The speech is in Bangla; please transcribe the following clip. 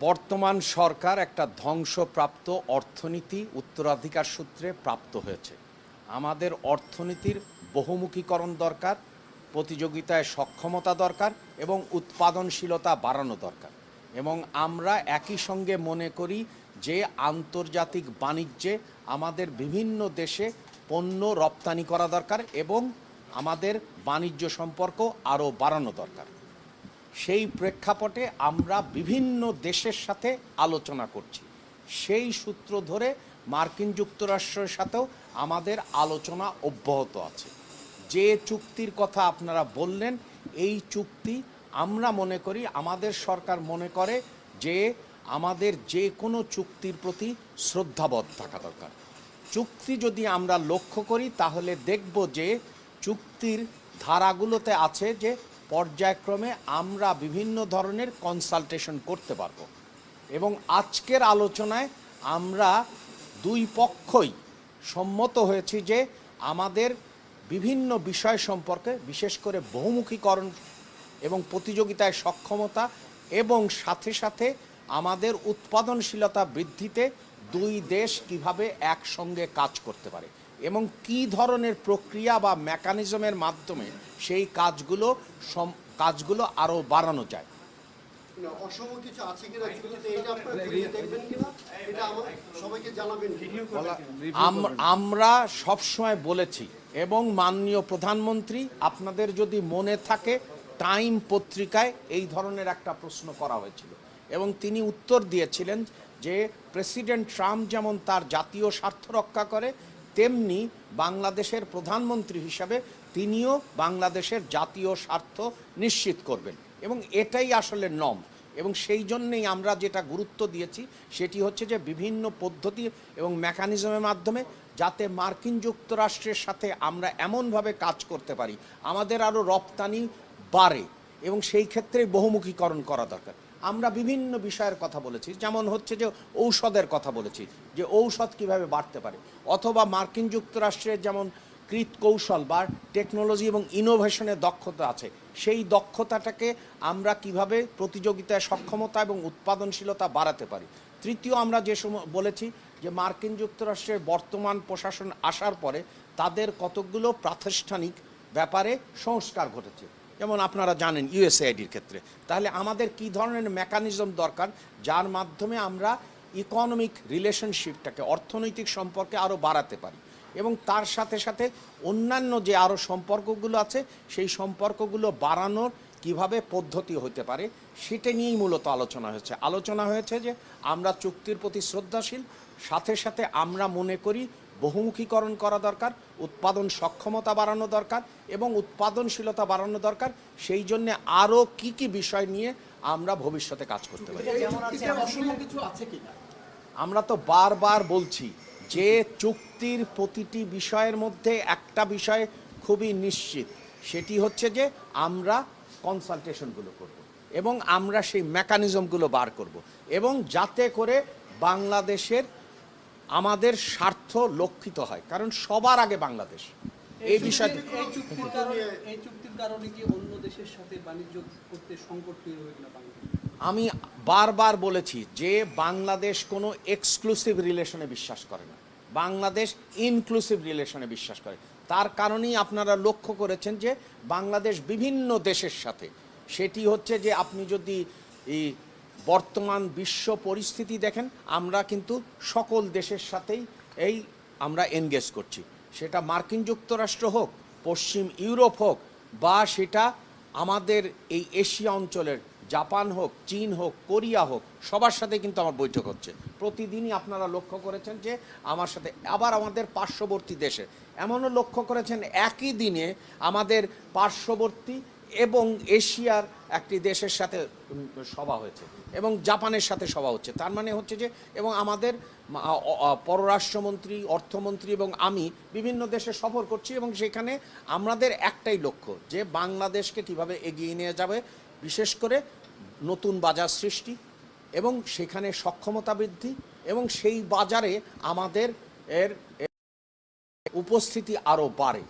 বর্তমান সরকার একটা ধ্বংসপ্রাপ্ত অর্থনীতি উত্তরাধিকার সূত্রে প্রাপ্ত হয়েছে। আমাদের অর্থনীতির বহুমুখীকরণ দরকার, প্রতিযোগিতায় সক্ষমতা দরকার এবং উৎপাদনশীলতা বাড়ানো দরকার। এবং আমরা একই সঙ্গে মনে করি যে আন্তর্জাতিক বাণিজ্যে আমাদের বিভিন্ন দেশে পণ্য রপ্তানি করা দরকার এবং আমাদের বাণিজ্য সম্পর্ক আরও বাড়ানো দরকার। সেই প্রেক্ষাপটে আমরা বিভিন্ন দেশের সাথে আলোচনা করছি। সেই সূত্র ধরে মার্কিন যুক্তরাষ্ট্রের সাথেও আমাদের আলোচনা অব্যাহত আছে। যে চুক্তির কথা আপনারা বললেন, এই চুক্তি আমরা মনে করি, আমাদের সরকার মনে করে যে আমাদের যে কোনো চুক্তির প্রতি শ্রদ্ধাবোধ থাকা দরকার। চুক্তি যদি আমরা লক্ষ্য করি তাহলে দেখব যে চুক্তির ধারাগুলোতে আছে যে পর্যায়ক্রমে আমরা বিভিন্ন ধরনের কনসালটেশন করতে পারবো। এবং আজকের আলোচনায় আমরা দুই পক্ষই সম্মত হয়েছি যে আমাদের বিভিন্ন বিষয় সম্পর্কে, বিশেষ করে বহুমুখীকরণ এবং প্রতিযোগিতায় সক্ষমতা এবং সাথে সাথে আমাদের উৎপাদনশীলতা বৃদ্ধিতে দুই দেশ কিভাবে একসঙ্গে কাজ করতে পারে এবং কি ধরনের প্রক্রিয়া বা মেকানিজমের মাধ্যমে সেই কাজগুলো আরও বাড়ানো যায়। আমরা সবসময় বলেছি এবং মাননীয় প্রধানমন্ত্রী, আপনাদের যদি মনে থাকে, টাইম পত্রিকায় এই ধরনের একটা প্রশ্ন করা হয়েছিল এবং তিনি উত্তর দিয়েছিলেন যে প্রেসিডেন্ট ট্রাম্প যেমন তার জাতীয় স্বার্থ রক্ষা করে, তেমনি বাংলাদেশের প্রধানমন্ত্রী হিসাবে তিনিও বাংলাদেশের জাতীয় স্বার্থ নিশ্চিত করবেন এবং এটাই আসলে নর্ম। এবং সেই জন্যেই আমরা যেটা গুরুত্ব দিয়েছি সেটি হচ্ছে যে বিভিন্ন পদ্ধতি এবং মেকানিজমের মাধ্যমে যাতে মার্কিন যুক্তরাষ্ট্রের সাথে আমরা এমনভাবে কাজ করতে পারি আমাদের আরও রপ্তানি বাড়ে এবং সেই ক্ষেত্রে বহুমুখীকরণ করা দরকার। আমরা বিভিন্ন বিষয়ের কথা বলেছি, যেমন হচ্ছে যে ঔষধের কথা বলেছি, যে ঔষধ কিভাবে বাড়তে পারে, অথবা মার্কিন যুক্তরাষ্ট্রের যেমন কৃত কৌশল বা টেকনোলজি এবং ইনোভেশনের দক্ষতা আছে, সেই দক্ষতাটাকে আমরা কিভাবে প্রতিযোগিতায় সক্ষমতা এবং উৎপাদনশীলতা বাড়াতে পারি। তৃতীয়, আমরা যে সময় বলেছি যে মার্কিন যুক্তরাষ্ট্রের বর্তমান প্রশাসন আসার পরে তাদের কতকগুলো প্রাতিষ্ঠানিক ব্যাপারে সংস্কার ঘটেছে, যেমন আপনারা জানেন ইউএসএআইডির ক্ষেত্রে। তাহলে আমাদের কি ধরনের মেকানিজম দরকার যার মাধ্যমে আমরা ইকোনমিক রিলেশনশিপটাকে, অর্থনৈতিক সম্পর্কে আরও বাড়াতে পারি এবং তার সাথে সাথে অন্যান্য যে আরও সম্পর্কগুলো আছে সেই সম্পর্কগুলো বাড়ানোর কিভাবে পদ্ধতি হতে পারে, সেটা নিয়েই মূলত আলোচনা হয়েছে যে আমরা চুক্তির প্রতি শ্রদ্ধাশীল, সাথে সাথে আমরা মনে করি বহুমুখীকরণ করা দরকার, উৎপাদন সক্ষমতা বাড়ানো দরকার এবং উৎপাদনশীলতা বাড়ানো দরকার। সেই জন্যে আরও কি বিষয় নিয়ে আমরা ভবিষ্যতে কাজ করতে পারি। আমরা তো বারবার বলছি যে চুক্তির প্রতিটি বিষয়ের মধ্যে একটা বিষয় খুবই নিশ্চিত, সেটি হচ্ছে যে আমরা কনসালটেশনগুলো করব এবং আমরা সেই মেকানিজমগুলো বার করব এবং যাতে করে বাংলাদেশের আমাদের স্বার্থ লক্ষিত হয়, কারণ সবার আগে বাংলাদেশ। এই বিষয়ে এই চুক্তির কারণে কি অন্য দেশের সাথে বাণিজ্য করতে সংকট তৈরি হবে কিনা? আমি বারবার বলেছি যে বাংলাদেশ কোনো এক্সক্লুসিভ রিলেশনে বিশ্বাস করে না, বাংলাদেশ ইনক্লুসিভ রিলেশনে বিশ্বাস করে। তার কারণেই আপনারা লক্ষ্য করেছেন যে বাংলাদেশ বিভিন্ন দেশের সাথে, সেটি হচ্ছে যে আপনি যদি এই বর্তমান বিশ্ব পরিস্থিতি দেখেন, আমরা কিন্তু সকল দেশের সাথেই আমরা এনগেজ করছি, সেটা মার্কিন যুক্তরাষ্ট্র হোক, পশ্চিম ইউরোপ হোক, বা সেটা আমাদের এই এশিয়া অঞ্চলের জাপান হোক, চীন হোক, কোরিয়া হোক, সবার সাথে কিন্তু আমার বৈঠক হচ্ছে প্রতিদিনই। আপনারা লক্ষ্য করেছেন যে আমার সাথে, আবার আমাদের পার্শ্ববর্তী দেশে এমনও লক্ষ্য করেছেন একই দিনে আমাদের পার্শ্ববর্তী এবং এশিয়ার একটি দেশের সাথে সভা হয়েছে এবং জাপানের সাথে সভা হচ্ছে। তার মানে হচ্ছে যে, এবং আমাদের পররাষ্ট্রমন্ত্রী, অর্থমন্ত্রী এবং আমি বিভিন্ন দেশে সফর করছি এবং সেখানে আমাদের একটাই লক্ষ্য যে বাংলাদেশকে কিভাবে এগিয়ে নিয়ে যাবে, বিশেষ করে নতুন বাজার সৃষ্টি এবং সেখানে সক্ষমতা বৃদ্ধি এবং সেই বাজারে আমাদের উপস্থিতি আরও বাড়ে।